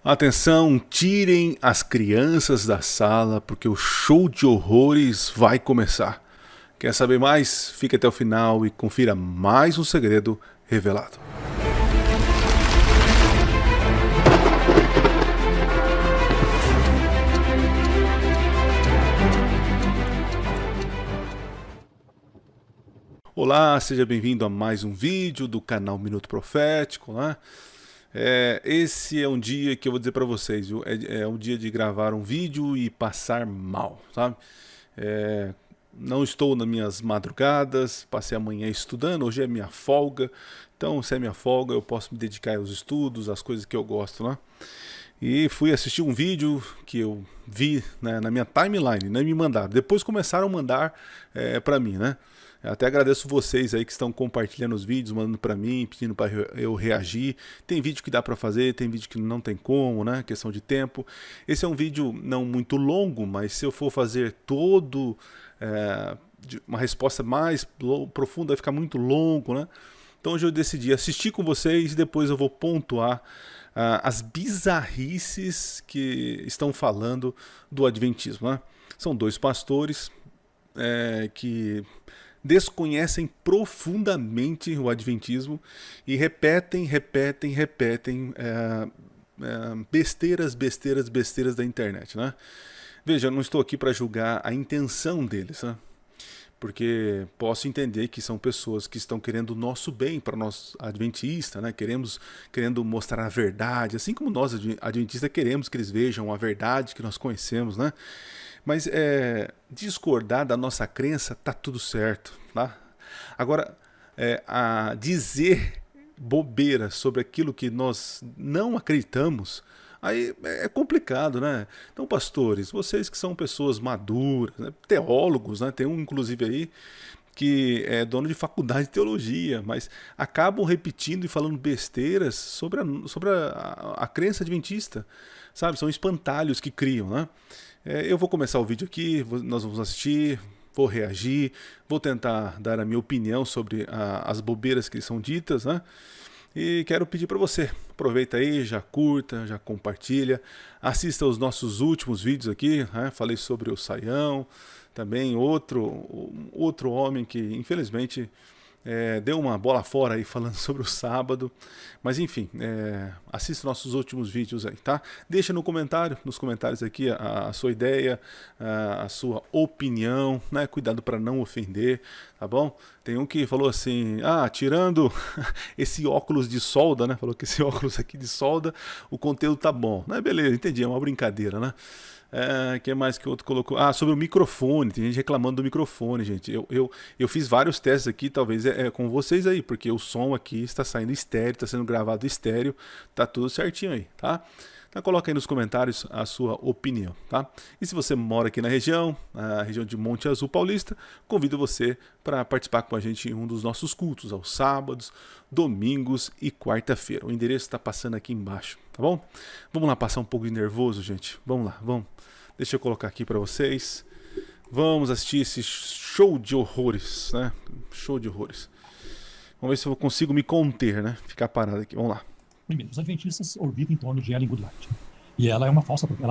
Atenção, tirem as crianças da sala porque o show de horrores vai começar. Quer saber mais? Fique até o final e confira mais um segredo revelado. Olá, seja bem-vindo a mais um vídeo do canal Minuto Profético, né? Esse é um dia que eu vou dizer para vocês, viu? É um dia de gravar um vídeo e passar mal, sabe? Não estou nas minhas madrugadas, passei a manhã estudando, hoje é minha folga, então se é minha folga eu posso me dedicar aos estudos, às coisas que eu gosto, né? E fui assistir um vídeo que eu vi, né, na minha timeline, né, me mandaram. Depois começaram a mandar para mim, né? Até agradeço vocês aí que estão compartilhando os vídeos, mandando para mim, pedindo para eu reagir. Tem vídeo que dá para fazer, tem vídeo que não tem como, né? Questão de tempo. Esse é um vídeo não muito longo, mas se eu for fazer uma resposta mais profunda, vai ficar muito longo, né? Então hoje eu decidi assistir com vocês e depois eu vou pontuar as bizarrices que estão falando do Adventismo, né? São dois pastores que desconhecem profundamente o Adventismo e repetem besteiras da internet, né? Veja, eu não estou aqui para julgar a intenção deles, né? Porque posso entender que são pessoas que estão querendo o nosso bem para nós adventistas, né? Querendo mostrar a verdade, assim como nós adventistas queremos que eles vejam a verdade que nós conhecemos, né? Mas discordar da nossa crença tá tudo certo, tá? Agora, a dizer bobeira sobre aquilo que nós não acreditamos, aí é complicado, né? Então, pastores, vocês que são pessoas maduras, né? Teólogos, né? Tem um, inclusive, aí que é dono de faculdade de teologia, mas acabam repetindo e falando besteiras sobre a crença adventista, sabe? São espantalhos que criam, né? Eu vou começar o vídeo aqui, nós vamos assistir, vou reagir, vou tentar dar a minha opinião sobre as bobeiras que são ditas, né? E quero pedir para você, aproveita aí, já curta, já compartilha, assista os nossos últimos vídeos aqui, né? Falei sobre o Saião, também outro homem que infelizmente deu uma bola fora aí falando sobre o sábado, mas enfim, assista nossos últimos vídeos aí, tá? Deixa nos comentários aqui a sua ideia, a sua opinião, né? Cuidado para não ofender, tá bom? Tem um que falou assim, tirando esse óculos de solda, né? Falou que esse óculos aqui de solda, o conteúdo tá bom, né? Beleza, entendi, é uma brincadeira, né? Que mais que o outro colocou? Sobre o microfone, tem gente reclamando do microfone, gente. Eu fiz vários testes aqui, talvez com vocês aí, porque o som aqui está saindo estéreo, está sendo gravado estéreo, tá tudo certinho aí, tá? Então coloca aí nos comentários a sua opinião, tá? E se você mora aqui na região de Monte Azul Paulista, convido você para participar com a gente em um dos nossos cultos, aos sábados, domingos e quarta-feira. O endereço está passando aqui embaixo, tá bom? Vamos lá passar um pouco de nervoso, gente. Vamos lá, vamos. Deixa eu colocar aqui para vocês. Vamos assistir esse show de horrores, né? Show de horrores. Vamos ver se eu consigo me conter, né? Ficar parado aqui. Vamos lá. Primeiro, os adventistas orbitam em torno de Ellen Goodlight. E ela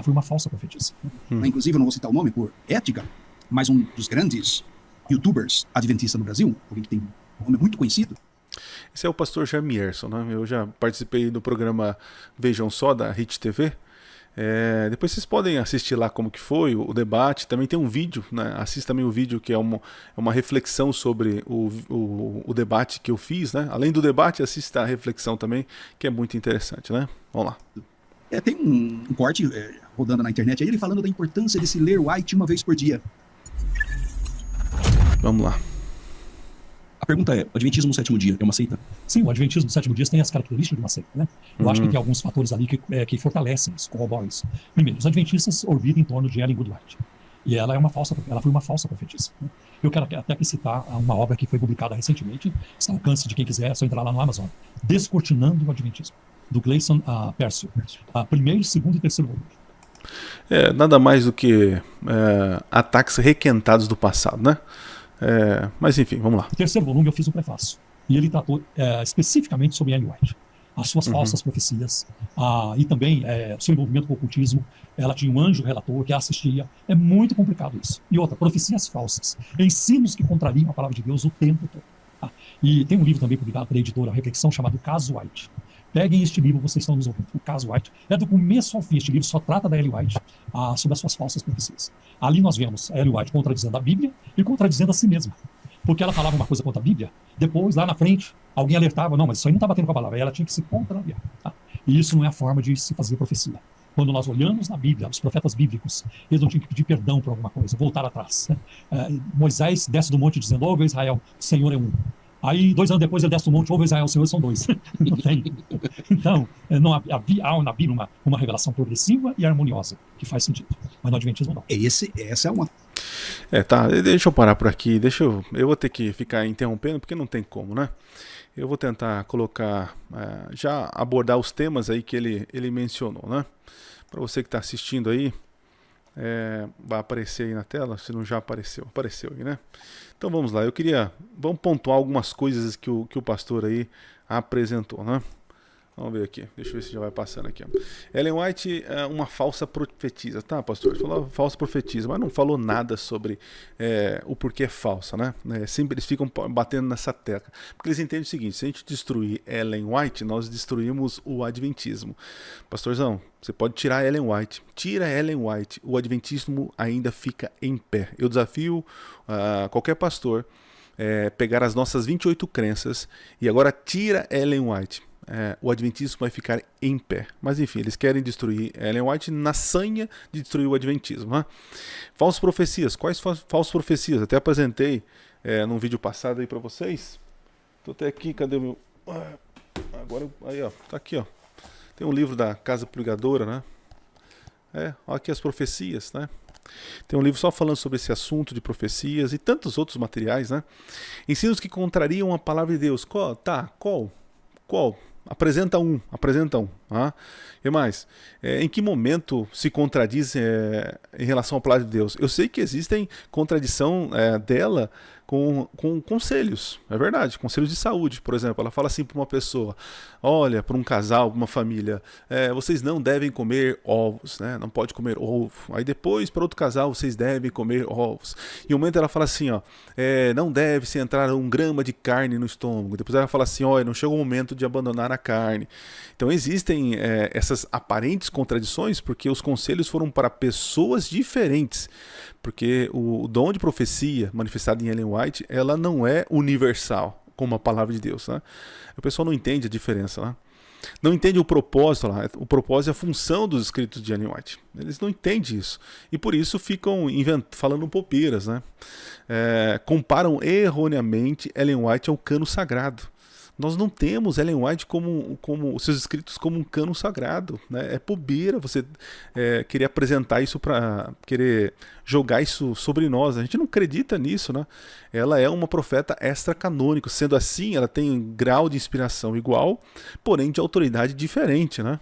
foi uma falsa profetisa. Inclusive, eu não vou citar o nome por ética, mas um dos grandes youtubers adventistas no Brasil, alguém que tem um nome muito conhecido. Esse é o pastor Jamierson, né? Eu já participei do programa Vejam Só, da Hit TV. Depois vocês podem assistir lá como que foi o debate. Também tem um vídeo, né? Assista também o vídeo que é uma reflexão sobre o debate que eu fiz, né? Além do debate, assista a reflexão também, que é muito interessante, né? Vamos lá. Tem um corte rodando na internet aí, ele falando da importância de se ler White uma vez por dia. Vamos lá. A pergunta é, o Adventismo no sétimo dia é uma seita? Sim, o Adventismo no sétimo dia tem as características de uma seita, né? Eu acho que tem alguns fatores ali que fortalecem isso, corroboram isso. Primeiro, os adventistas orbitam em torno de Ellen Goodlight. E ela foi uma falsa profetisa, né? Eu quero até aqui citar uma obra que foi publicada recentemente, está ao alcance de quem quiser, é só entrar lá no Amazon. Descortinando o Adventismo, do Gleison Percio. Primeiro, segundo e terceiro volume. Nada mais do que ataques requentados do passado, né? Mas enfim, vamos lá. O terceiro volume eu fiz um prefácio. E ele tratou especificamente sobre Ellen White. as suas falsas profecias, e também o seu envolvimento com o ocultismo. Ela tinha um anjo relator que a assistia. É muito complicado isso. E outra, profecias falsas, ensinos que contrariam a palavra de Deus o tempo todo. Tá? E tem um livro também publicado pela editora Reflexão chamado Caso White. Peguem este livro, vocês estão nos ouvindo. O Caso White é do começo ao fim. Este livro só trata da Ellen White sobre as suas falsas profecias. Ali nós vemos a Ellen White contradizendo a Bíblia e contradizendo a si mesma. Porque ela falava uma coisa contra a Bíblia, depois, lá na frente, alguém alertava, não, mas isso aí não está batendo com a palavra, ela tinha que se contrariar. Tá? E isso não é a forma de se fazer profecia. Quando nós olhamos na Bíblia, os profetas bíblicos, eles não tinham que pedir perdão por alguma coisa, voltar atrás. Né? Moisés desce do monte dizendo, ouve Israel, o Senhor é um. Aí, 2 anos depois, ele desce do monte, ouve Israel, o Senhor são 2. Não tem. Então, não há na Bíblia uma revelação progressiva e harmoniosa, que faz sentido. Mas no Adventismo não. Essa é uma... Tá, deixa eu parar por aqui, eu vou ter que ficar interrompendo, porque não tem como, né? Eu vou tentar colocar, já abordar os temas aí que ele mencionou, né? Para você que está assistindo aí, vai aparecer aí na tela, se não já apareceu aí, né? Então vamos lá, vamos pontuar algumas coisas que o pastor aí apresentou, né? Vamos ver aqui, deixa eu ver se já vai passando aqui. Ellen White é uma falsa profetisa, tá, pastor? Ele falou falsa profetisa, mas não falou nada sobre o porquê é falsa, né? Sempre eles ficam batendo nessa tecla. Porque eles entendem o seguinte, se a gente destruir Ellen White, nós destruímos o Adventismo. Pastorzão, você pode tirar Ellen White. Tira Ellen White, o Adventismo ainda fica em pé. Eu desafio qualquer pastor pegar as nossas 28 crenças e agora tira Ellen White. O Adventismo vai ficar em pé. Mas enfim, eles querem destruir Ellen White na sanha de destruir o Adventismo. Né? Falsas profecias. Quais falsas profecias? Até apresentei num vídeo passado aí para vocês. Tô até aqui, cadê o meu... Agora, aí ó, tá aqui ó. Tem um livro da Casa Publicadora, né? Olha aqui as profecias, né? Tem um livro só falando sobre esse assunto de profecias e tantos outros materiais, né? Ensinos que contrariam a palavra de Deus. Qual? Qual? Apresenta um. Tá? E mais? Em que momento se contradiz em relação à palavra de Deus? Eu sei que existem contradição dela com conselhos, é verdade, conselhos de saúde, por exemplo. Ela fala assim para uma pessoa, olha, para um casal, uma família, vocês não devem comer ovos, né? Não pode comer ovo. Aí depois, para outro casal, vocês devem comer ovos. E um momento ela fala assim, não deve-se entrar 1 grama de carne no estômago. Depois ela fala assim, olha, não chegou o momento de abandonar a carne. Então existem essas aparentes contradições porque os conselhos foram para pessoas diferentes. Porque o dom de profecia manifestado em Ellen White, ela não é universal, como a palavra de Deus. Né? O pessoal não entende a diferença. Né? Não entende o propósito lá. O propósito é a função dos escritos de Ellen White. Eles não entendem isso. E por isso ficam falando bobeiras. Né? Comparam erroneamente Ellen White ao cano sagrado. Nós não temos Ellen White como os seus escritos como um cano sagrado. Né? É bobeira você querer apresentar isso para querer jogar isso sobre nós. A gente não acredita nisso. Né? Ela é uma profeta extra-canônica. Sendo assim, ela tem um grau de inspiração igual, porém de autoridade diferente. Né?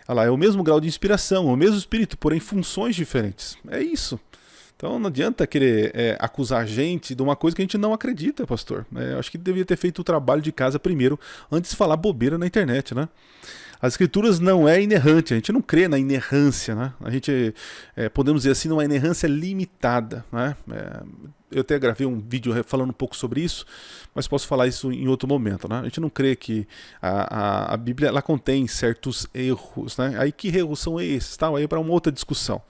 Ela é o mesmo grau de inspiração, o mesmo espírito, porém funções diferentes. É isso. Então não adianta querer acusar a gente de uma coisa que a gente não acredita, pastor. Acho que devia ter feito o trabalho de casa primeiro, antes de falar bobeira na internet, né? As escrituras não é inerrante, a gente não crê na inerrância, né? A gente, podemos dizer assim, numa inerrância limitada, né? Eu até gravei um vídeo falando um pouco sobre isso, mas posso falar isso em outro momento, né? A gente não crê que a Bíblia ela contém certos erros, né? Aí que erros são esses? Tal? Aí para uma outra discussão.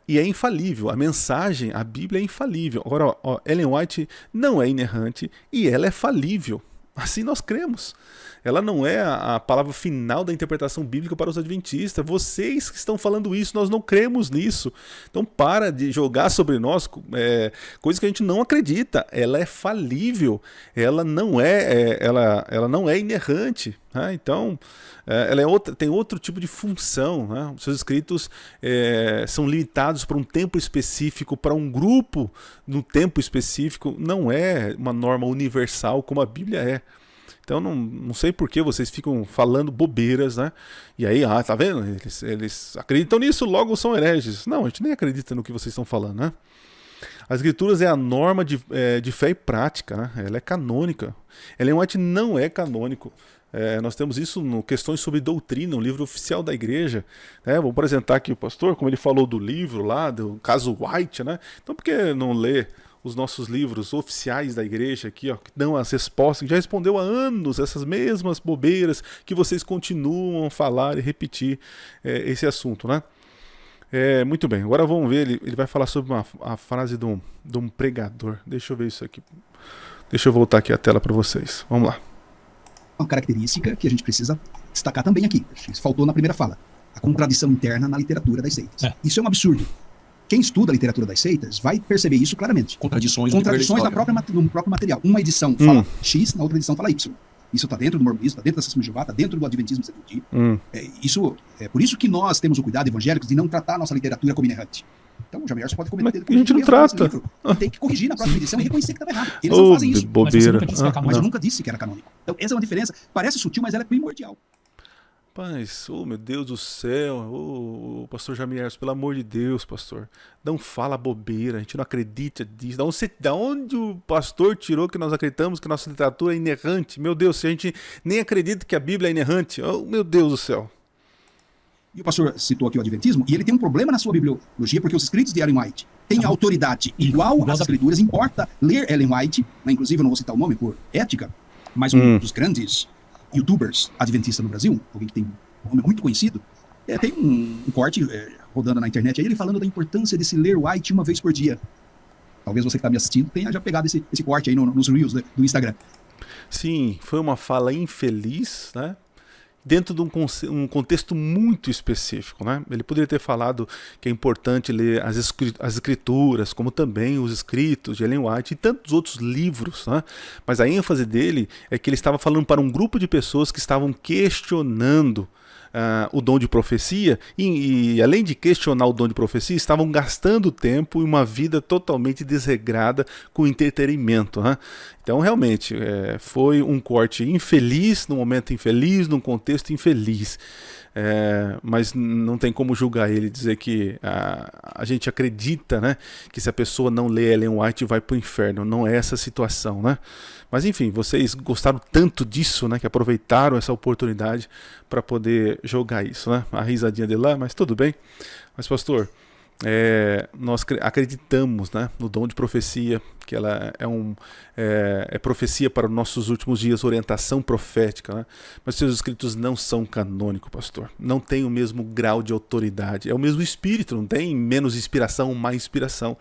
E é infalível, a mensagem, a Bíblia é infalível. Agora, Ellen White não é inerrante e ela é falível. Assim nós cremos. Ela não é a palavra final da interpretação bíblica para os adventistas. Vocês que estão falando isso, nós não cremos nisso. Então para de jogar sobre nós coisas que a gente não acredita. Ela é falível. Ela não ela não é inerrante. Né? Então ela tem outro tipo de função. Né? Os seus escritos são limitados para um tempo específico, para um grupo no tempo específico. Não é uma norma universal como a Bíblia é. Então não sei por que vocês ficam falando bobeiras, né? E aí, tá vendo? Eles acreditam nisso, logo são hereges. Não, a gente nem acredita no que vocês estão falando, né? As escrituras é a norma de fé e prática, né? Ela é canônica. Ellen White não é canônico. Nós temos isso no Questões sobre Doutrina, um livro oficial da igreja. Vou apresentar aqui o pastor, como ele falou do livro lá, do caso White, né? Então por que não ler os nossos livros oficiais da igreja aqui, ó, que dão as respostas, que já respondeu há anos essas mesmas bobeiras que vocês continuam a falar e repetir esse assunto, né? Muito bem, agora vamos ver, ele vai falar sobre a frase de um pregador. Deixa eu ver isso aqui. Deixa eu voltar aqui a tela para vocês. Vamos lá. Uma característica que a gente precisa destacar também aqui. Isso faltou na primeira fala. A contradição interna na literatura das seitas. Isso é um absurdo. Quem estuda a literatura das seitas vai perceber isso claramente. Contradições no próprio material. Uma edição fala X, na outra edição fala Y. Isso está dentro do mormonismo, está dentro da Testemunha de Jeová, está dentro do Adventismo do sétimo dia. Por isso que nós temos o cuidado, evangélicos, de não tratar a nossa literatura como inerrante. Então o Jamir pode cometer. A gente não trata. Tem que corrigir na próxima edição e reconhecer que estava errado. Eles não fazem isso. Bobeira. Mas eu nunca disse que era canônico. Então essa é uma diferença. Parece sutil, mas ela é primordial. Mas, meu Deus do céu, pastor Jamir, pelo amor de Deus, pastor, não fala bobeira, a gente não acredita disso. Da onde o pastor tirou que nós acreditamos que nossa literatura é inerrante? Meu Deus, se a gente nem acredita que a Bíblia é inerrante, meu Deus do céu. E o pastor citou aqui o Adventismo, e ele tem um problema na sua bibliologia, porque os escritos de Ellen White têm autoridade igual às Escrituras. Importa ler Ellen White, né, inclusive eu não vou citar o nome por ética, mas um dos grandes youtubers adventistas no Brasil, alguém que tem um nome muito conhecido, tem um corte rodando na internet aí, ele falando da importância de se ler White uma vez por dia. Talvez você que está me assistindo tenha já pegado esse corte aí nos Reels do Instagram. Sim, foi uma fala infeliz, né? Dentro de um contexto muito específico, né? Ele poderia ter falado que é importante ler as escrituras, como também os escritos de Ellen White e tantos outros livros, né? Mas a ênfase dele é que ele estava falando para um grupo de pessoas que estavam questionando o dom de profecia e além de questionar o dom de profecia, estavam gastando tempo e uma vida totalmente desregrada com entretenimento, né? Então realmente foi um corte infeliz, num momento infeliz, num contexto infeliz. Mas não tem como julgar ele, dizer que a gente acredita, né, que se a pessoa não lê Ellen White vai para o inferno. Não é essa a situação, né? Mas enfim, vocês gostaram tanto disso, né, que aproveitaram essa oportunidade para poder jogar isso, né? A risadinha dele lá, mas tudo bem. Mas pastor, nós acreditamos, né, no dom de profecia, que ela é profecia para os nossos últimos dias, orientação profética, né? Mas seus escritos não são canônicos, pastor. Não tem o mesmo grau de autoridade. É o mesmo espírito, não tem menos inspiração, mais inspiração.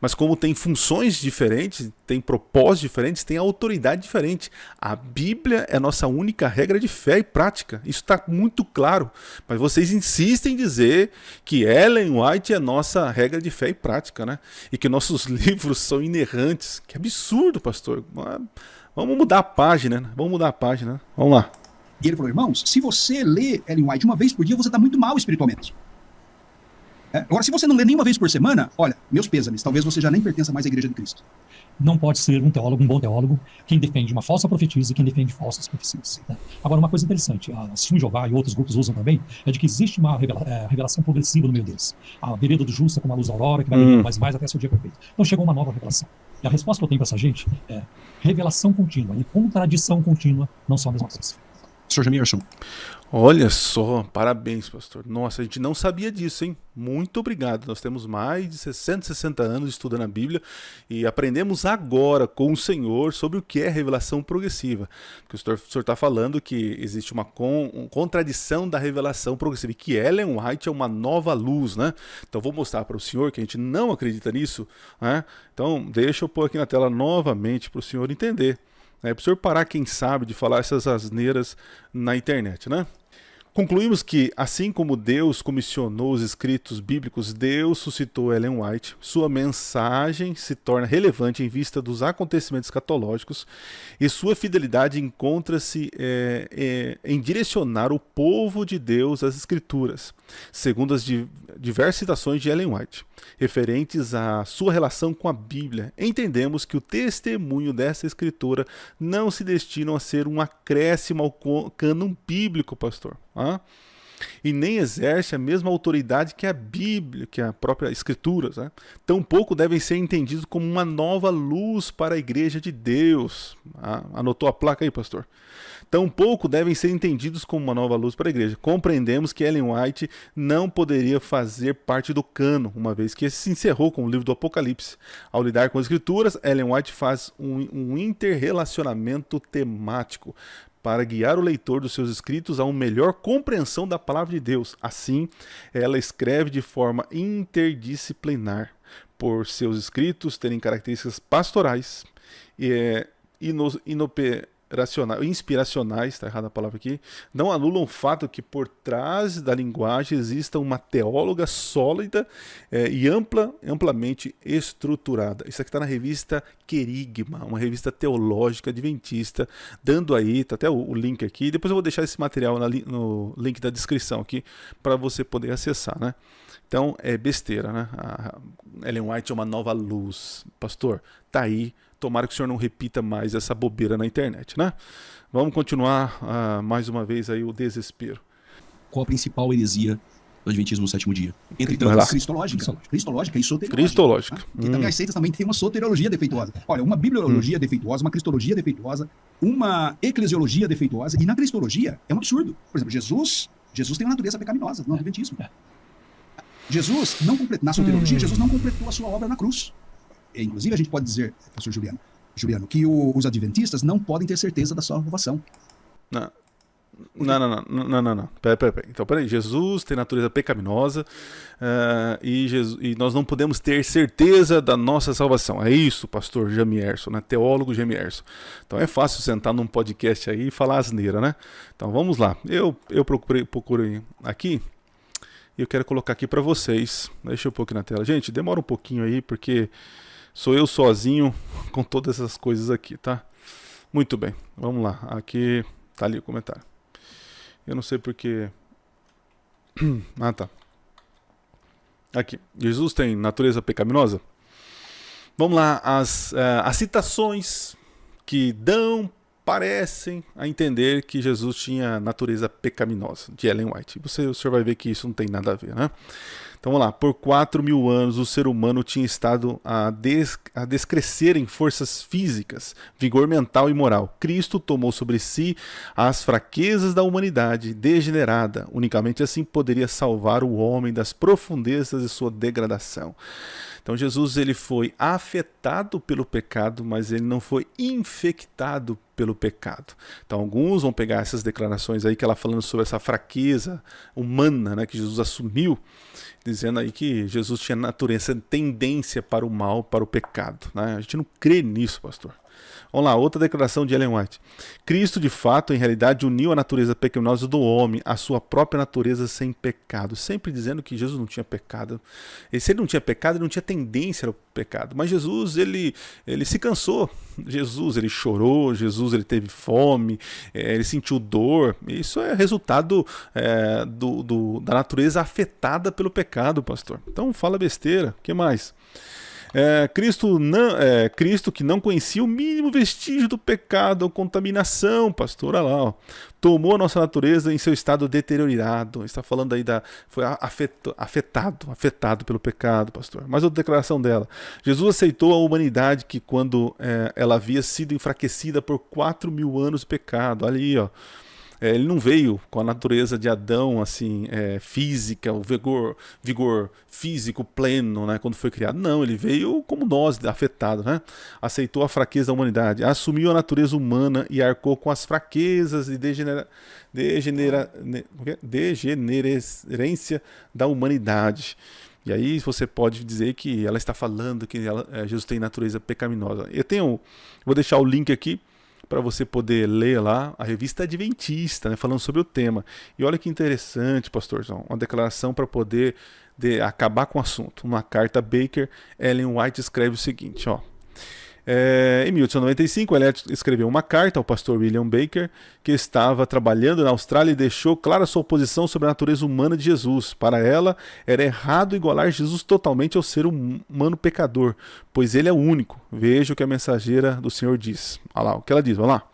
Mas como tem funções diferentes, tem propósitos diferentes, tem autoridade diferente. A Bíblia é a nossa única regra de fé e prática. Isso está muito claro. Mas vocês insistem em dizer que Ellen White é a nossa regra de fé e prática, né? E que nossos livros são inerrantes. Que absurdo, pastor. Vamos mudar a página, né? Vamos mudar a página. Vamos lá. E ele falou, irmãos, se você lê Ellen White uma vez por dia, você está muito mal espiritualmente. Agora, se você não lê nenhuma vez por semana, olha, meus pêsames, talvez você já nem pertença mais à Igreja de Cristo. Não pode ser um teólogo, um bom teólogo, quem defende uma falsa profecia e quem defende falsas profecias. Né? Agora, uma coisa interessante, a Testemunha de Jeová e outros grupos usam também, é de que existe uma revelação progressiva no meio deles. A vereda do justo é como a luz da aurora, que vai brilhando mais até seu dia perfeito. Então chegou uma nova revelação. E a resposta que eu tenho para essa gente é revelação contínua e contradição contínua não são a mesma coisa. Sr. Jamirson. Olha só, parabéns, pastor. Nossa, a gente não sabia disso, hein? Muito obrigado. Nós temos mais de 60 anos estudando a Bíblia e aprendemos agora com o Senhor sobre o que é revelação progressiva. Porque o senhor está falando que existe uma contradição da revelação progressiva e que Ellen White é uma nova luz, né? Então vou mostrar para o senhor que a gente não acredita nisso, né? Então deixa eu pôr aqui na tela novamente para o senhor entender. Para o senhor parar, quem sabe, de falar essas asneiras na internet, né? Concluímos que, assim como Deus comissionou os escritos bíblicos, Deus suscitou Ellen White. Sua mensagem se torna relevante em vista dos acontecimentos escatológicos e sua fidelidade encontra-se em direcionar o povo de Deus às escrituras, segundo as diversas citações de Ellen White, referentes à sua relação com a Bíblia. Entendemos que o testemunho dessa escritura não se destina a ser um acréscimo ao cânon bíblico, pastor. e nem exerce a mesma autoridade que a Bíblia, que a própria Escritura. Né? Tampouco devem ser entendidos como uma nova luz para a igreja de Deus. Anotou a placa aí, pastor? Tampouco devem ser entendidos como uma nova luz para a igreja. Compreendemos que Ellen White não poderia fazer parte do cano, uma vez que esse se encerrou com o livro do Apocalipse. Ao lidar com as Escrituras, Ellen White faz um interrelacionamento temático para guiar o leitor dos seus escritos a uma melhor compreensão da palavra de Deus. Assim, ela escreve de forma interdisciplinar, por seus escritos terem características pastorais e inspiracionais, está errada a palavra aqui, não anulam o fato que por trás da linguagem exista uma teóloga sólida e amplamente estruturada. Isso aqui está na revista Querigma, uma revista teológica adventista, dando aí, tá até o link aqui, depois eu vou deixar esse material no link da descrição aqui, para você poder acessar, né? Então, é besteira, né? A Ellen White é uma nova luz. Pastor, tá aí. Tomara que o senhor não repita mais essa bobeira na internet, né? Vamos continuar mais uma vez aí o desespero. Qual a principal heresia do Adventismo no sétimo dia? Entre Então, tantas. cristológica e soteriológica. Cristológica. Tá? E também as seitas também têm uma soteriologia defeituosa. Olha, uma bibliologia defeituosa, uma cristologia defeituosa, uma eclesiologia defeituosa, e na cristologia é um absurdo. Por exemplo, Jesus tem uma natureza pecaminosa no Adventismo. Jesus não completou, na soteriologia, Jesus não completou a sua obra na cruz. Inclusive, a gente pode dizer, pastor Juliano, que os adventistas não podem ter certeza da salvação. Não. Peraí. Então, peraí. Jesus tem natureza pecaminosa e nós não podemos ter certeza da nossa salvação. É isso, pastor Jamierson, né? Teólogo Jamierson. Então é fácil sentar num podcast aí e falar asneira, né? Então vamos lá. Eu procurei aqui e eu quero colocar aqui para vocês. Deixa eu pôr aqui na tela. Gente, demora um pouquinho aí porque sou eu sozinho com todas essas coisas aqui, tá? Muito bem, vamos lá. Aqui tá ali o comentário. Eu não sei porque... tá. Aqui. Jesus tem natureza pecaminosa? Vamos lá. As citações que parecem a entender que Jesus tinha natureza pecaminosa, de Ellen White. O senhor vai ver que isso não tem nada a ver, né? Então vamos lá, por 4.000 anos o ser humano tinha estado a descrescer em forças físicas, vigor mental e moral. Cristo tomou sobre si as fraquezas da humanidade degenerada. Unicamente assim poderia salvar o homem das profundezas de sua degradação. Então Jesus ele foi afetado pelo pecado, mas ele não foi infectado pelo pecado. Então alguns vão pegar essas declarações aí que ela falando sobre essa fraqueza humana, né, que Jesus assumiu, dizendo aí que Jesus tinha natureza, tendência para o mal, para o pecado, né? A gente não crê nisso, pastor. Vamos lá, outra declaração de Ellen White. Cristo, de fato, em realidade, uniu a natureza pecaminosa do homem à sua própria natureza sem pecado. Sempre dizendo que Jesus não tinha pecado. E se ele não tinha pecado, ele não tinha tendência ao pecado. Mas Jesus, ele se cansou. Jesus, ele chorou. Jesus, ele teve fome. Ele sentiu dor. Isso é resultado da natureza afetada pelo pecado, pastor. Então, fala besteira. O que mais? Cristo que não conhecia o mínimo vestígio do pecado ou contaminação, pastor, olha lá, ó, tomou a nossa natureza em seu estado deteriorado. Está falando aí foi afetado pelo pecado, pastor. Mas outra declaração dela. Jesus aceitou a humanidade que quando ela havia sido enfraquecida por 4.000 anos de pecado. Olha aí, ó. Ele não veio com a natureza de Adão, assim, física, o vigor físico pleno, né, quando foi criado. Não, ele veio como nós, afetado, né? Aceitou a fraqueza da humanidade, assumiu a natureza humana e arcou com as fraquezas e degenerência da humanidade. E aí você pode dizer que ela está falando que Jesus tem natureza pecaminosa. Vou deixar o link aqui para você poder ler lá a revista Adventista, né, falando sobre o tema. E olha que interessante, pastorzão, uma declaração para poder acabar com o assunto. Uma carta a Baker, Ellen White escreve o seguinte, ó. Em 1895, ela escreveu uma carta ao pastor William Baker, que estava trabalhando na Austrália, e deixou clara sua posição sobre a natureza humana de Jesus. Para ela, era errado igualar Jesus totalmente ao ser humano pecador, pois ele é o único. Veja o que a mensageira do Senhor diz. Olha lá, o que ela diz, olha lá.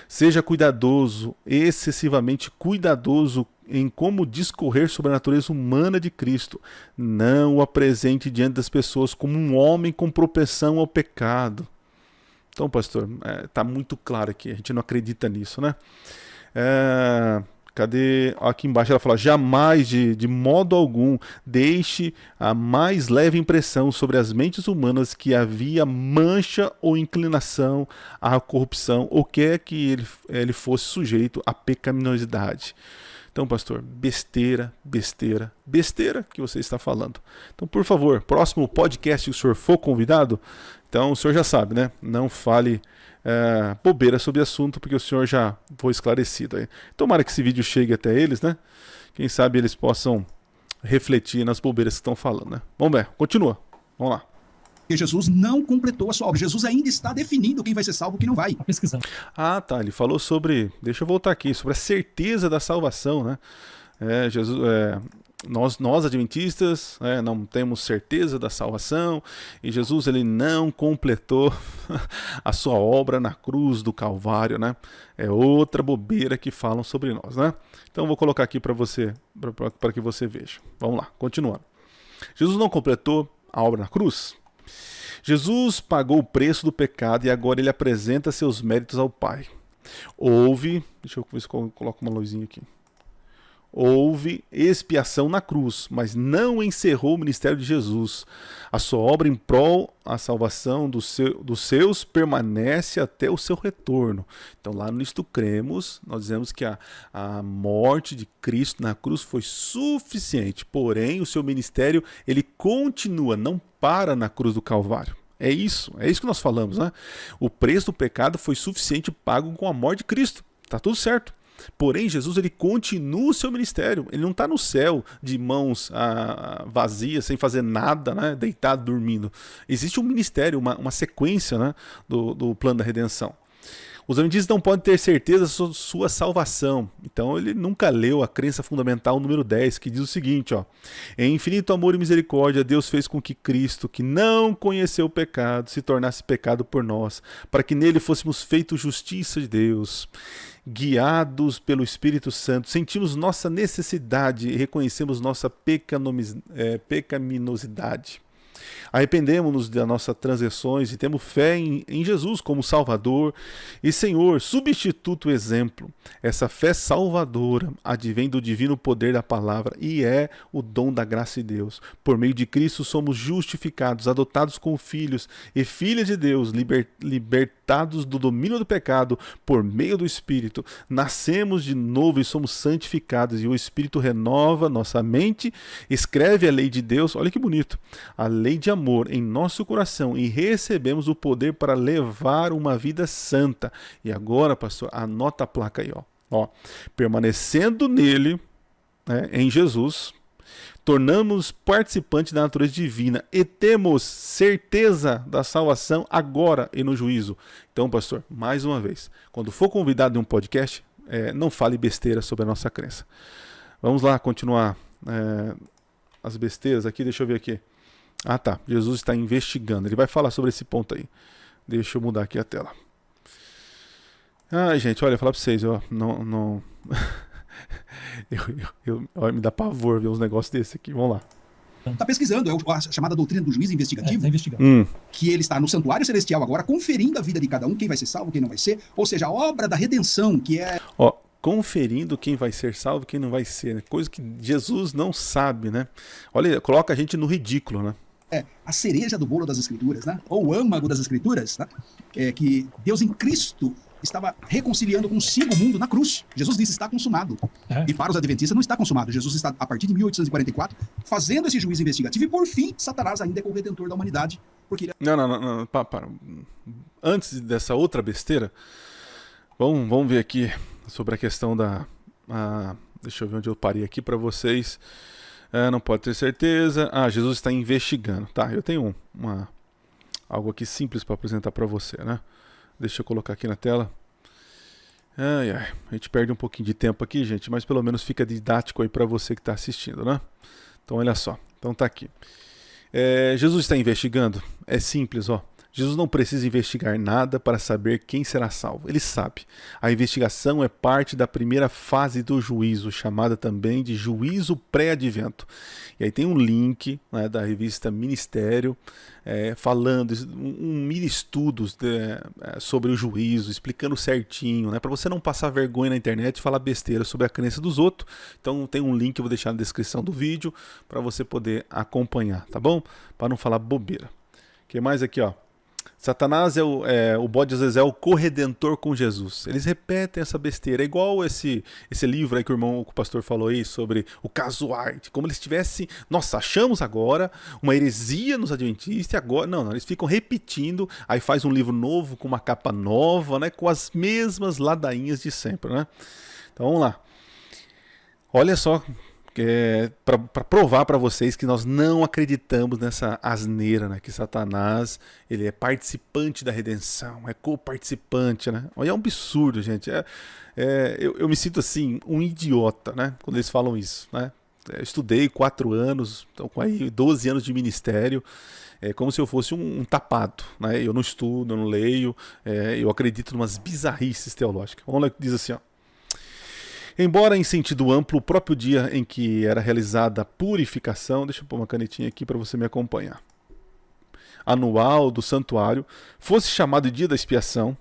Seja cuidadoso, excessivamente cuidadoso em como discorrer sobre a natureza humana de Cristo. Não o apresente diante das pessoas como um homem com propensão ao pecado. Então, pastor, está muito claro aqui, a gente não acredita nisso, né? Cadê? Aqui embaixo ela fala, jamais, de modo algum, deixe a mais leve impressão sobre as mentes humanas que havia mancha ou inclinação à corrupção, ou quer que ele fosse sujeito à pecaminosidade. Então, pastor, besteira que você está falando. Então, por favor, próximo podcast que o senhor for convidado, então o senhor já sabe, né? Não fale bobeira sobre o assunto, porque o senhor já foi esclarecido aí. Tomara que esse vídeo chegue até eles, né? Quem sabe eles possam refletir nas bobeiras que estão falando, né? Vamos ver, continua. Vamos lá. Porque Jesus não completou a sua obra. Jesus ainda está definindo quem vai ser salvo e quem não vai. Tá pesquisando. Ah, tá. Ele falou sobre... Deixa eu voltar aqui. Sobre a certeza da salvação, né? Nós adventistas, não temos certeza da salvação, e Jesus ele não completou a sua obra na cruz do Calvário, né? É outra bobeira que falam sobre nós, né? Então eu vou colocar aqui para você, para que você veja. Vamos lá, continuando. Jesus não completou a obra na cruz? Jesus pagou o preço do pecado e agora ele apresenta seus méritos ao Pai. Deixa eu ver se eu coloco uma luzinha aqui. Houve expiação na cruz, mas não encerrou o ministério de Jesus. A sua obra em prol a salvação dos seus permanece até o seu retorno. Então lá no Nisto Cremos, nós dizemos que a morte de Cristo na cruz foi suficiente, porém o seu ministério ele continua, não para na cruz do Calvário. É isso que nós falamos, né? O preço do pecado foi suficiente pago com a morte de Cristo. Tá tudo certo. Porém, Jesus ele continua o seu ministério. Ele não está no céu de mãos vazias, sem fazer nada, né? Deitado, dormindo. Existe um ministério, uma sequência, né? do plano da redenção. Os adventistas não podem ter certeza da sua salvação. Então ele nunca leu a crença fundamental número 10, que diz o seguinte, ó: em infinito amor e misericórdia, Deus fez com que Cristo, que não conheceu o pecado, se tornasse pecado por nós, para que nele fôssemos feitos justiça de Deus. Guiados pelo Espírito Santo, sentimos nossa necessidade e reconhecemos nossa pecaminosidade. Arrependemos-nos das nossas transgressões e temos fé em Jesus como Salvador e Senhor, substituto exemplo. Essa fé salvadora advém do divino poder da palavra e é o dom da graça de Deus. Por meio de Cristo somos justificados, adotados como filhos e filhas de Deus, libertados do domínio do pecado por meio do Espírito. Nascemos de novo e somos santificados e o Espírito renova nossa mente, escreve a lei de Deus, olha que bonito, a lei de amor em nosso coração e recebemos o poder para levar uma vida santa. E agora, pastor, anota a placa aí, ó. Permanecendo nele, né, em Jesus, tornamos participantes da natureza divina e temos certeza da salvação agora e no juízo. Então, pastor, mais uma vez, quando for convidado em um podcast, não fale besteira sobre a nossa crença. Vamos lá continuar as besteiras aqui, deixa eu ver aqui. Ah, tá. Jesus está investigando. Ele vai falar sobre esse ponto aí. Deixa eu mudar aqui a tela. Ai, gente, olha, falar para vocês, ó, não... me dá pavor ver uns negócios desses aqui. Vamos lá. Está pesquisando, é a chamada doutrina do juiz investigativo, Tá investigando. que ele está no santuário celestial agora, conferindo a vida de cada um, quem vai ser salvo, quem não vai ser, ou seja, a obra da redenção, que é... Ó, conferindo quem vai ser salvo e quem não vai ser, né? Coisa que Jesus não sabe, né? Olha, coloca a gente no ridículo, né? a cereja do bolo das Escrituras, né? Ou o âmago das Escrituras, né? Que Deus em Cristo estava reconciliando consigo o mundo na cruz. Jesus disse, está consumado. E para os adventistas não está consumado. Jesus está, a partir de 1844, fazendo esse juízo investigativo e, por fim, Satanás ainda é o redentor da humanidade. Porque ele... Não. Para. Antes dessa outra besteira, vamos ver aqui sobre a questão da... deixa eu ver onde eu parei aqui para vocês. Não pode ter certeza. Jesus está investigando. Tá, eu tenho algo aqui simples para apresentar para você, né? Deixa eu colocar aqui na tela. A gente perde um pouquinho de tempo aqui, gente, mas pelo menos fica didático aí para você que está assistindo, né? Então, olha só. Então, tá aqui. Jesus está investigando? É simples, ó. Jesus não precisa investigar nada para saber quem será salvo. Ele sabe. A investigação é parte da primeira fase do juízo, chamada também de juízo pré-advento. E aí tem um link, né, da revista Ministério, falando, um mini estudos sobre o juízo, explicando certinho, né, para você não passar vergonha na internet e falar besteira sobre a crença dos outros. Então tem um link que eu vou deixar na descrição do vídeo para você poder acompanhar, tá bom? Para não falar bobeira. O que mais aqui, ó? Satanás o bode às vezes é o corredentor com Jesus. Eles repetem essa besteira. É igual esse livro aí que o pastor falou aí sobre o caso White. Como eles tivessem, nossa, achamos agora uma heresia nos adventistas e agora... Não, eles ficam repetindo, aí faz um livro novo com uma capa nova, né, com as mesmas ladainhas de sempre, né? Então vamos lá. Olha só... para provar para vocês que nós não acreditamos nessa asneira, né? Que Satanás ele é participante da redenção, é co-participante, né? Olha, é um absurdo, gente. Eu me sinto assim, um idiota, né? Quando eles falam isso, né? Eu estudei 4 anos, então com aí 12 anos de ministério, é como se eu fosse um tapado, né? Eu não estudo, eu não leio, eu acredito em umas bizarrices teológicas. Vamos lá, diz assim, ó. Embora em sentido amplo, o próprio dia em que era realizada a purificação, deixa eu pôr uma canetinha aqui para você me acompanhar, anual do santuário, fosse chamado de dia da expiação,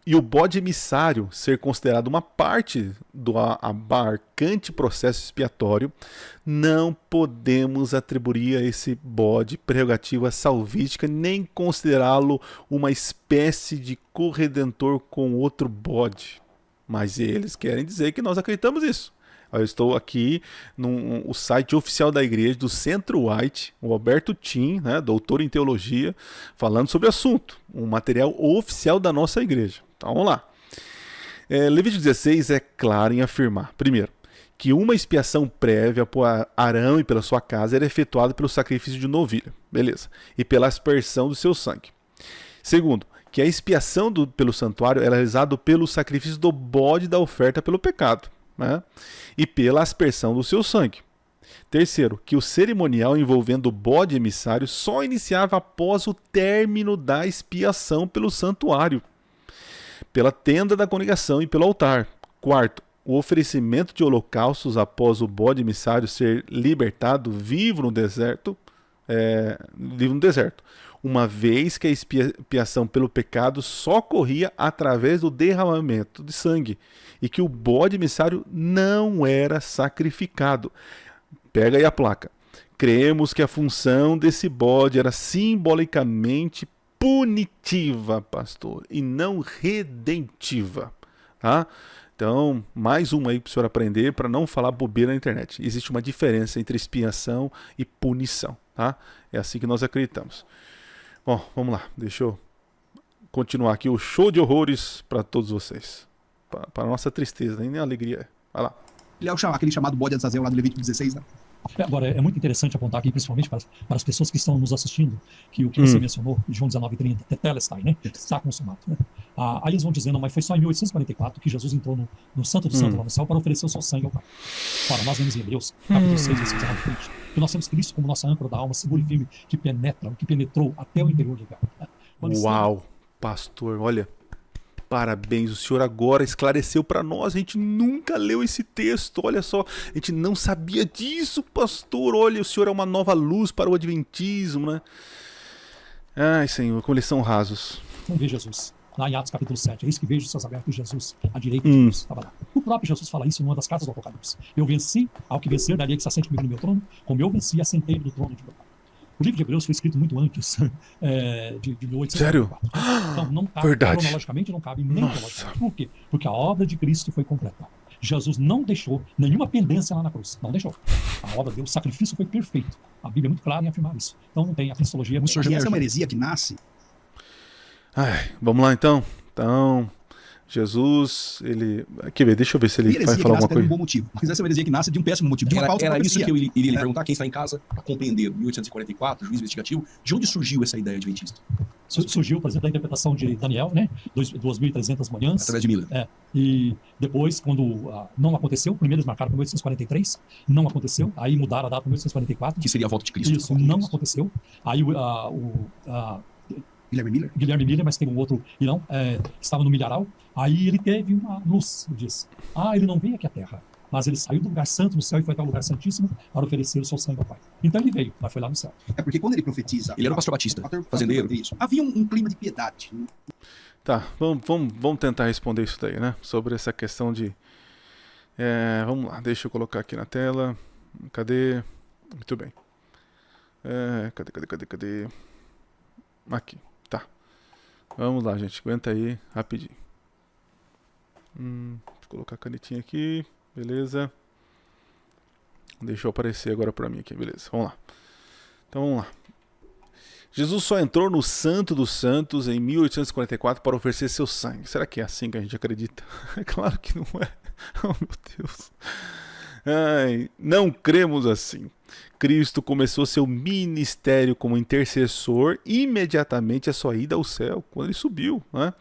e o bode emissário ser considerado uma parte do abarcante processo expiatório, não podemos atribuir a esse bode prerrogativa salvífica, nem considerá-lo uma espécie de corredentor com outro bode. Mas eles querem dizer que nós acreditamos nisso. Eu estou aqui no site oficial da igreja, do Centro White, o Alberto Tim, né, doutor em teologia, falando sobre o assunto. Um material oficial da nossa igreja. Então vamos lá. Levítico 16 é claro em afirmar, primeiro, que uma expiação prévia por Arão e pela sua casa era efetuada pelo sacrifício de novilha. Beleza. E pela aspersão do seu sangue. Segundo, que a expiação pelo santuário era realizada pelo sacrifício do bode da oferta pelo pecado, né? E pela aspersão do seu sangue. Terceiro, que o cerimonial envolvendo o bode emissário só iniciava após o término da expiação pelo santuário, pela tenda da congregação e pelo altar. Quarto, o oferecimento de holocaustos após o bode emissário ser libertado vivo no deserto, uma vez que a expiação pelo pecado só ocorria através do derramamento de sangue e que o bode emissário não era sacrificado. Pega aí a placa. Cremos que a função desse bode era simbolicamente punitiva, pastor, e não redentiva, tá? Então, mais uma aí para o senhor aprender, para não falar bobeira na internet. Existe uma diferença entre expiação e punição, tá? É assim que nós acreditamos. Bom, vamos lá, deixa eu continuar aqui o show de horrores para todos vocês. Para nossa tristeza, nem alegria. Vai lá. Ele é aquele chamado bode de Azazel lá do Levítico 16, né? Agora, é muito interessante apontar aqui, principalmente para as pessoas que estão nos assistindo, que o que você mencionou, João 19:30, Tetelestai, né? Está consumado, né? Aí eles vão dizendo, mas foi só em 1844 que Jesus entrou no Santo do Santo lá no céu para oferecer o seu sangue ao Pai. Ora, nós vemos em Hebreus, capítulo 6, versículo 19, que nós temos Cristo como nossa âncora da alma, seguro e firme, que penetrou até o interior do lugar. Né? Uau, pastor, olha, parabéns, o senhor agora esclareceu para nós, a gente nunca leu esse texto, olha só, a gente não sabia disso, pastor, olha, o senhor é uma nova luz para o adventismo, né? Ai, Senhor, como eles são rasos. Vamos ver Jesus. Lá em Atos capítulo 7, eis que vejo os céus abertos, Jesus, à direita de Deus, estava lá. O próprio Jesus fala isso em uma das cartas do Apocalipse. Eu venci, ao que vencer, daria que se assente comigo no meu trono, como eu venci, assentei no trono de meu Pai. O livro de Hebreus foi escrito muito antes de 1844. Sério? Então não cabe, cronologicamente não cabe nem teologicamente. Por quê? Porque a obra de Cristo foi completa. Jesus não deixou nenhuma pendência lá na cruz. Não deixou. A obra dele, o sacrifício foi perfeito. A Bíblia é muito clara em afirmar isso. Então não tem a cristologia. E essa é uma heresia que nasce. Ai, vamos lá então. Então, Jesus, ele... Quer ver, deixa eu ver se ele vai falar alguma coisa. Um bom motivo, mas essa é uma heresia que nasce de um péssimo motivo. De uma era isso que eu iria lhe perguntar, quem está em casa, a compreender 1844, juízo investigativo, de onde surgiu essa ideia adventista? Surgiu, por exemplo, da interpretação de Daniel, né? 2.300 manhãs. Através de Miller. E depois, quando não aconteceu, primeiro eles marcaram para 1843, não aconteceu, aí mudaram a data para 1844. Que seria a volta de Cristo. Isso, não aconteceu. Aí Guilherme Miller, mas tem um outro irmão, estava no milharal. Aí ele teve uma luz, diz. Ele não veio aqui à terra, mas ele saiu do lugar santo no céu e foi até o lugar santíssimo para oferecer o seu sangue ao Pai. Então ele veio, mas foi lá no céu. É porque quando ele profetiza... Ele era o pastor Batista, fazendeiro. Isso. Havia um clima de piedade. Tá, vamos tentar responder isso daí, né? Sobre essa questão de... vamos lá, deixa eu colocar aqui na tela. Cadê? Muito bem. Cadê? Aqui, tá. Vamos lá, gente, aguenta aí, rapidinho. Deixa eu colocar a canetinha aqui, beleza. Deixa eu aparecer agora pra mim aqui, beleza, vamos lá. Então vamos lá. Jesus só entrou no Santo dos Santos em 1844 para oferecer seu sangue. Será que é assim que a gente acredita? Claro que não é. Oh, meu Deus. Não cremos assim. Cristo começou seu ministério como intercessor imediatamente a sua ida ao céu, quando ele subiu, né?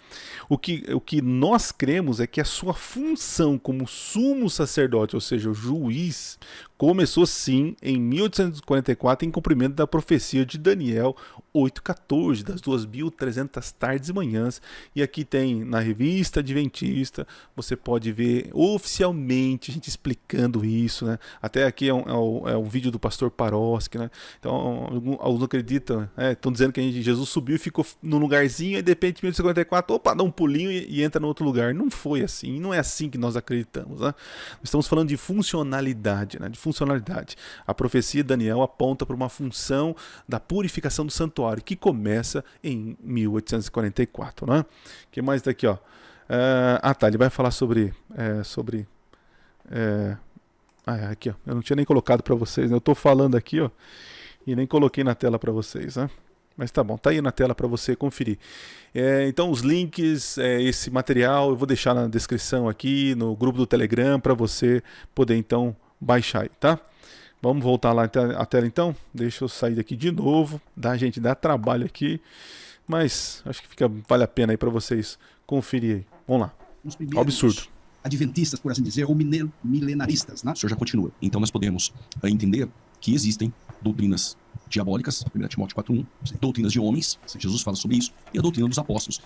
O que nós cremos é que a sua função como sumo sacerdote, ou seja, o juiz, começou sim em 1844 em cumprimento da profecia de Daniel 8,14, das 2.300 tardes e manhãs. E aqui tem na revista Adventista, você pode ver oficialmente a gente explicando isso, né? Até aqui é um vídeo do pastor Paroski, né? Então, alguns acreditam, estão dizendo que Jesus subiu e ficou num lugarzinho e de repente em 1844, opa, dá um pulinho e entra no outro lugar. Não foi assim, não é assim que nós acreditamos, né? Estamos falando de funcionalidade, né? De funcionalidade. A profecia de Daniel aponta para uma função da purificação do santuário, que começa em 1844, né? O que mais daqui, ó? Ele vai falar sobre aqui, ó. Eu não tinha nem colocado para vocês, né? Eu estou falando aqui, ó, e nem coloquei na tela para vocês, né? Mas tá bom, tá aí na tela para você conferir. Então os links, esse material eu vou deixar na descrição aqui, no grupo do Telegram, para você poder então baixar aí, tá? Vamos voltar lá a tela então? Deixa eu sair daqui de novo, gente dá trabalho aqui, mas acho que vale a pena aí para vocês conferir aí. Vamos lá. Os primeiros Absurdo. Adventistas, por assim dizer, ou milenaristas, né? O senhor já continua. Então nós podemos entender que existem doutrinas diabólicas, 1 Timóteo 4:1, doutrinas de homens, Jesus fala sobre isso, e a doutrina dos apóstolos.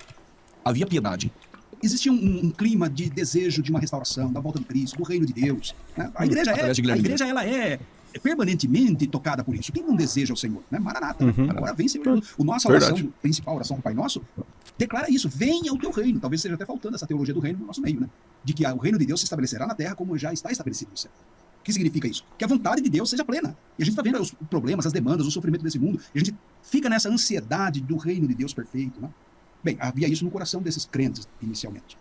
Havia piedade. Existia um clima de desejo de uma restauração, da volta de Cristo, do reino de Deus, né? A igreja ela é permanentemente tocada por isso. Quem não deseja o Senhor? Né? Maranata. Agora vem, Senhor. A nossa oração principal, a oração do Pai Nosso, declara isso. Venha o teu reino. Talvez seja até faltando essa teologia do reino no nosso meio, né? De que o reino de Deus se estabelecerá na terra como já está estabelecido no céu. O que significa isso? Que a vontade de Deus seja plena. E a gente está vendo os problemas, as demandas, o sofrimento desse mundo. E a gente fica nessa ansiedade do reino de Deus perfeito, né? Bem, havia isso no coração desses crentes inicialmente.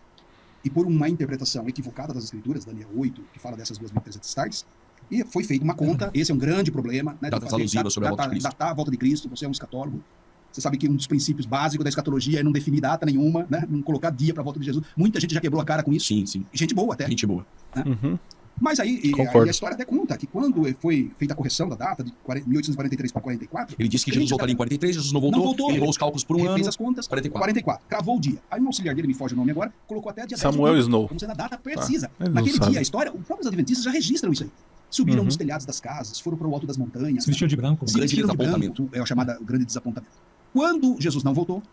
E por uma interpretação equivocada das Escrituras, Daniel 8, que fala dessas 2.300 tardes, e foi feita uma conta, esse é um grande problema, né? Datas alusivas sobre a volta de Cristo. Datar a volta de Cristo, você é um escatólogo. Você sabe que um dos princípios básicos da escatologia é não definir data nenhuma, né? Não colocar dia para a volta de Jesus. Muita gente já quebrou a cara com isso. Sim. Gente boa até. Gente boa. Né? Mas aí a história até conta que quando foi feita a correção da data de 1843 para 44... Ele disse que Jesus voltaria em 43, Jesus não voltou. Ele errou os cálculos por um ano. Fez as contas, 44. Cravou o dia. Aí um auxiliar dele, me foge o nome agora, colocou até dia 10 Samuel Snow. Como sendo a data precisa. Naquele dia, a história, os próprios adventistas já registram isso aí. Subiram nos telhados das casas, foram para o alto das montanhas. Se vestiram de branco. Se vestiram de branco, é o chamado grande desapontamento. Quando Jesus não voltou...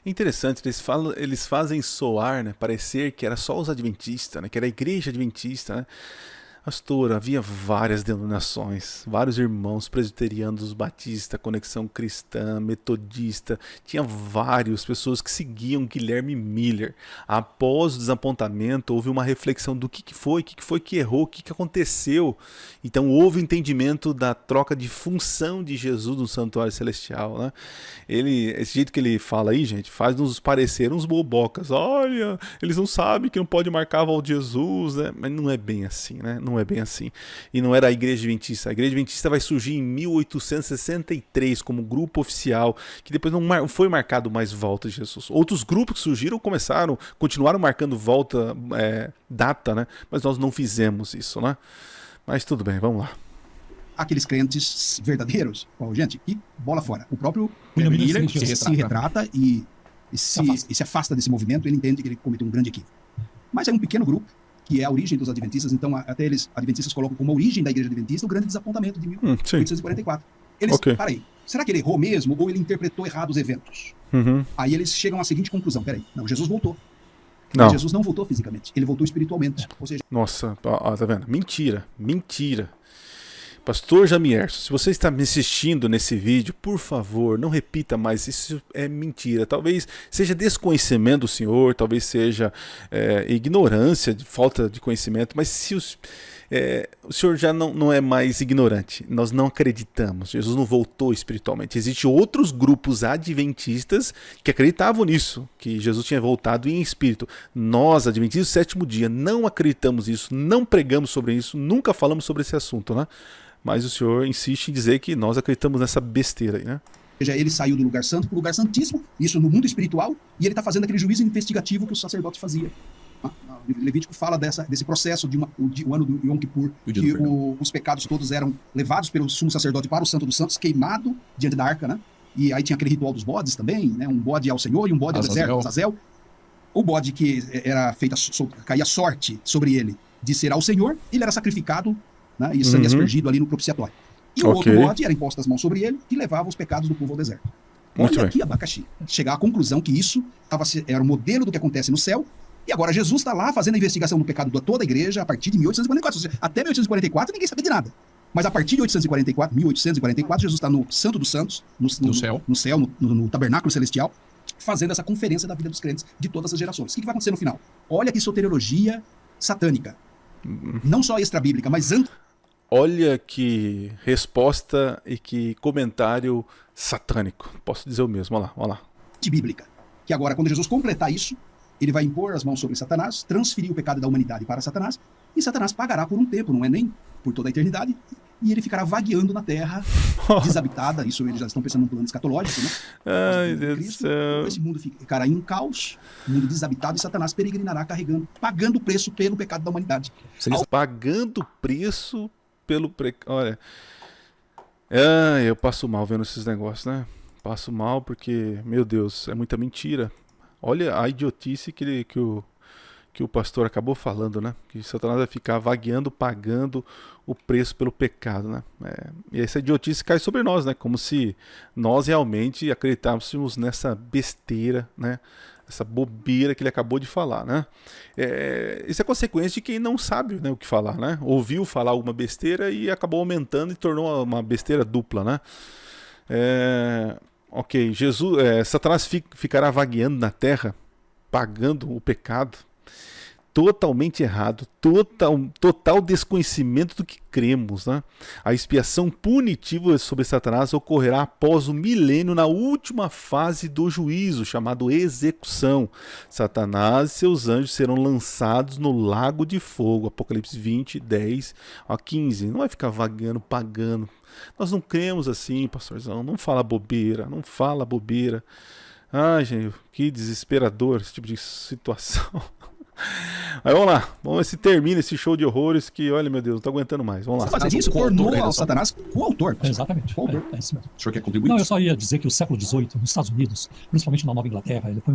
Interessante, eles fazem soar, né, parecer que era só os adventistas, né, que era a igreja adventista, né? Pastor, havia várias denominações, vários irmãos presbiterianos, batistas, Conexão Cristã, Metodista, tinha várias pessoas que seguiam Guilherme Miller. Após o desapontamento, houve uma reflexão do que foi que errou, o que aconteceu. Então houve entendimento da troca de função de Jesus no santuário celestial, né? Esse jeito que ele fala aí, gente, faz nos parecer uns bobocas. Olha, eles não sabem que não pode marcar a volta de Jesus, né? Mas não é bem assim, né? Não é bem assim. E não era a Igreja Adventista. A Igreja Adventista vai surgir em 1863 como grupo oficial, que depois não foi marcado mais volta de Jesus. Outros grupos que surgiram continuaram marcando volta, data, né? Mas nós não fizemos isso, né? Mas tudo bem, vamos lá. Aqueles crentes verdadeiros, gente, que bola fora. O próprio Miller se retrata e se afasta desse movimento. Ele entende que ele cometeu um grande equívoco. Mas é um pequeno grupo, que é a origem dos adventistas, então até adventistas colocam como origem da igreja adventista o grande desapontamento de 1844. Eles, será que ele errou mesmo ou ele interpretou errado os eventos? Uhum. Aí eles chegam à seguinte conclusão, peraí, não, Jesus voltou. Não. Mas Jesus não voltou fisicamente, ele voltou espiritualmente. Ou seja, Nossa, ó, tá vendo? Mentira, mentira. Pastor Jamierson, se você está me assistindo nesse vídeo, por favor, não repita mais, isso é mentira. Talvez seja desconhecimento do senhor, talvez seja ignorância, falta de conhecimento, mas se o senhor já não é mais ignorante, nós não acreditamos, Jesus não voltou espiritualmente. Existem outros grupos adventistas que acreditavam nisso, que Jesus tinha voltado em espírito. Nós, adventistas do sétimo dia, não acreditamos nisso, não pregamos sobre isso, nunca falamos sobre esse assunto, né? Mas o senhor insiste em dizer que nós acreditamos nessa besteira aí, né? Ou seja, ele saiu do lugar santo para o lugar santíssimo, isso no mundo espiritual, e ele está fazendo aquele juízo investigativo que o sacerdote fazia. O Levítico fala desse processo o ano do Yom Kippur, que os pecados todos eram levados pelo sumo sacerdote para o Santo dos Santos, queimado diante da arca, né? E aí tinha aquele ritual dos bodes também, né? Um bode ao Senhor e um bode ao deserto, Azazel. O bode que era feita, caía sorte sobre ele de ser ao Senhor, ele era sacrificado, né? E sangue aspergido ali no propiciatório. E o outro bode era imposto as mãos sobre ele, que levava os pecados do povo ao deserto. Olha aqui abacaxi. Chegar à conclusão que isso era o modelo do que acontece no céu, e agora Jesus está lá fazendo a investigação do pecado de toda a igreja a partir de 1844. Ou seja, até 1844 ninguém sabia de nada. Mas a partir de 1844, Jesus está no Santo dos Santos, no céu, no tabernáculo celestial, fazendo essa conferência da vida dos crentes de todas as gerações. O que vai acontecer no final? Olha que soteriologia satânica. Não só extra-bíblica, mas olha que resposta e que comentário satânico. Posso dizer o mesmo, olha lá. Bíblica. Que agora, quando Jesus completar isso, ele vai impor as mãos sobre Satanás, transferir o pecado da humanidade para Satanás, e Satanás pagará por um tempo, não é nem por toda a eternidade, e ele ficará vagueando na terra, desabitada. Isso eles já estão pensando num plano escatológico, né? Ai, Deus do céu. Esse mundo ficará em um caos, mundo desabitado, e Satanás peregrinará pagando o preço pelo pecado da humanidade. Pagando o preço pelo olha, eu passo mal vendo esses negócios, né? Passo mal porque, meu Deus, é muita mentira. Olha a idiotice que o pastor acabou falando, né? Que Satanás vai ficar vagueando, pagando o preço pelo pecado, né? E essa idiotice cai sobre nós, né? Como se nós realmente acreditássemos nessa besteira, né? Essa bobeira que ele acabou de falar, né? Isso é consequência de quem não sabe, né, o que falar, né? Ouviu falar alguma besteira e acabou aumentando e tornou uma besteira dupla, né? Ok, Satanás ficará vagueando na terra, pagando o pecado. Totalmente errado, total desconhecimento do que cremos, né? A expiação punitiva sobre Satanás ocorrerá após o milênio, na última fase do juízo, chamado execução. Satanás e seus anjos serão lançados no lago de fogo, Apocalipse 20, 10 a 15. Não vai ficar vagueando, pagando. Nós não cremos assim, pastorzão, não fala bobeira. Ai, gente, que desesperador esse tipo de situação. Aí vamos lá, vamos ver se termina esse show de horrores que, olha, meu Deus, não tô aguentando mais. Vamos lá. Fazer isso tornou ao Satanás coautor. Exatamente. É isso mesmo. O senhor quer contribuir? Não, eu só ia dizer que o século XVIII, nos Estados Unidos, principalmente na Nova Inglaterra, ele foi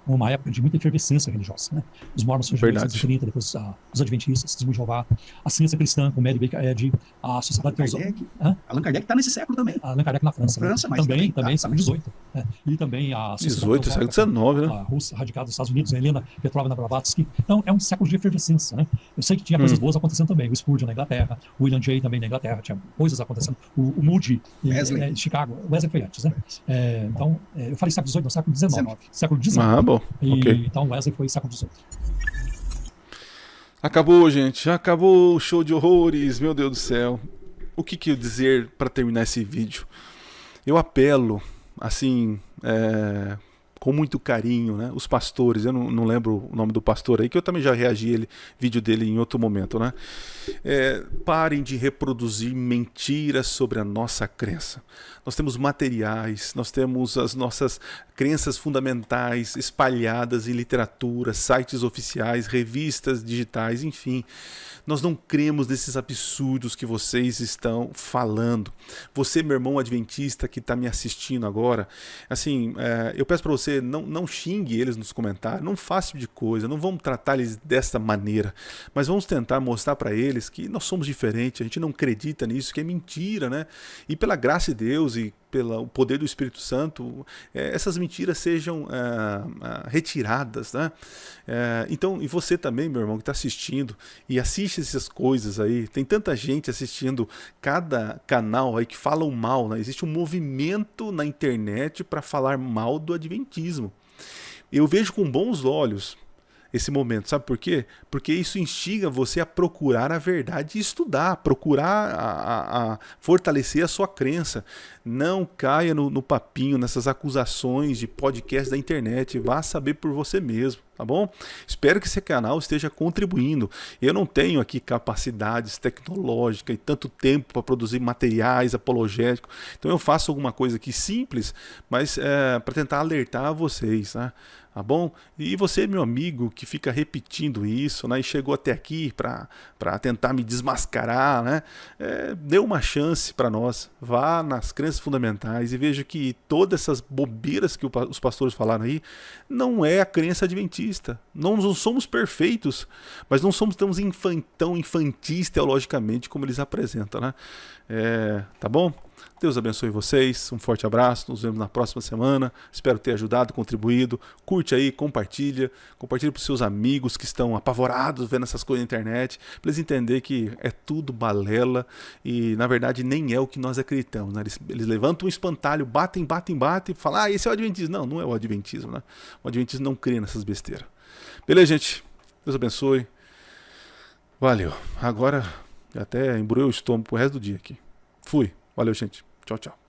uma época de muita efervescência religiosa, né? Os mormons surgiram em 1930, depois os adventistas, Testemunho de Jeová, a ciência cristã com Mary Baker Eddy, a sociedade teosófica. Allan Kardec está nesse século também. Allan Kardec na França. Mas também século XVIII. Né? E também a sociedade 18, século XIX, né? A Rússia, radicada nos Estados Unidos, a Helena Petrovna Blavatsky. Então, é um século de efervescência, né? Eu sei que tinha coisas boas acontecendo também. O Spurgeon na Inglaterra, o William Jay também na Inglaterra, tinha coisas acontecendo. O Moody, em Chicago, o Wesley foi antes, né? Então, eu falei século XVIII, não, século XIX. Século XIX. Ah, bom. Então, Wesley foi século XVIII. Acabou, gente. Acabou o show de horrores. Meu Deus do céu. O que eu dizer para terminar esse vídeo? Eu apelo, assim, com muito carinho, né? Os pastores, eu não lembro o nome do pastor aí, que eu também já reagi vídeo dele em outro momento, né? Parem de reproduzir mentiras sobre a nossa crença. Nós temos materiais, nós temos as nossas crenças fundamentais espalhadas em literatura, sites oficiais, revistas digitais, enfim. Nós não cremos nesses absurdos que vocês estão falando. Você, meu irmão adventista que está me assistindo agora, assim, eu peço para você, não xingue eles nos comentários, não faça esse tipo de coisa, não vamos tratar eles dessa maneira, mas vamos tentar mostrar para eles que nós somos diferentes, a gente não acredita nisso, que é mentira, né? E pela graça de Deus e pelo poder do Espírito Santo, essas mentiras sejam retiradas, né? Então, e você também, meu irmão, que está assistindo e assiste essas coisas aí, tem tanta gente assistindo cada canal aí que falam mal, né? Existe um movimento na internet para falar mal do adventismo. Eu vejo com bons olhos esse momento, sabe por quê? Porque isso instiga você a procurar a verdade e estudar, procurar a fortalecer a sua crença. Não caia no papinho, nessas acusações de podcast da internet, vá saber por você mesmo, tá bom? Espero que esse canal esteja contribuindo. Eu não tenho aqui capacidades tecnológicas e tanto tempo para produzir materiais apologéticos, então eu faço alguma coisa aqui simples, mas para tentar alertar vocês, né? Tá bom? E você, meu amigo, que fica repetindo isso, né, e chegou até aqui para tentar me desmascarar, né, dê uma chance para nós. Vá nas crenças fundamentais e veja que todas essas bobeiras que os pastores falaram aí não é a crença adventista. Não somos perfeitos, mas não somos tão infantis teologicamente como eles apresentam, né? Tá bom? Deus abençoe vocês, um forte abraço, nos vemos na próxima semana, espero ter ajudado, contribuído, curte aí, compartilha para os seus amigos que estão apavorados vendo essas coisas na internet, para eles entenderem que é tudo balela e na verdade nem é o que nós acreditamos, né? Eles levantam um espantalho, batem, e falam, esse é o adventismo. Não é o adventismo, né? O adventismo não crê nessas besteiras. Beleza, gente? Deus abençoe. Valeu. Agora até embrulhou o estômago pro resto do dia aqui. Fui. Valeu, gente. Tchau, tchau.